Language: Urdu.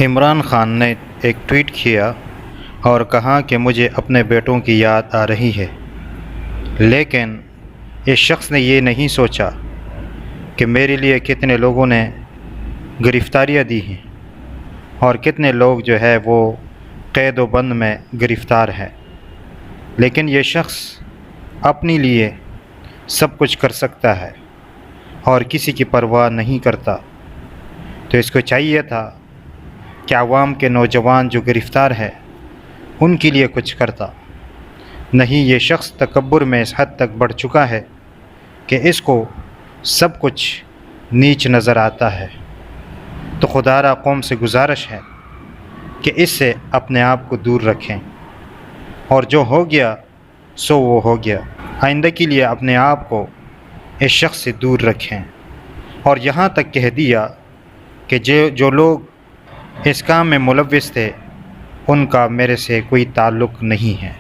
عمران خان نے ایک ٹویٹ کیا اور کہا کہ مجھے اپنے بیٹوں کی یاد آ رہی ہے، لیکن اس شخص نے یہ نہیں سوچا کہ میرے لیے کتنے لوگوں نے گرفتاریاں دی ہیں اور کتنے لوگ جو ہے وہ قید و بند میں گرفتار ہیں، لیکن یہ شخص اپنے لیے سب کچھ کر سکتا ہے اور کسی کی پرواہ نہیں کرتا۔ تو اس کو چاہیے تھا کہ عوام کے نوجوان جو گرفتار ہے ان کے لیے کچھ کرتا، نہیں یہ شخص تکبر میں اس حد تک بڑھ چکا ہے کہ اس کو سب کچھ نیچ نظر آتا ہے۔ تو خدا را قوم سے گزارش ہے کہ اس سے اپنے آپ کو دور رکھیں، اور جو ہو گیا سو وہ ہو گیا، آئندہ کے لیے اپنے آپ کو اس شخص سے دور رکھیں۔ اور یہاں تک کہہ دیا کہ جو لوگ اس کام میں ملوث تھے ان کا میرے سے کوئی تعلق نہیں ہے۔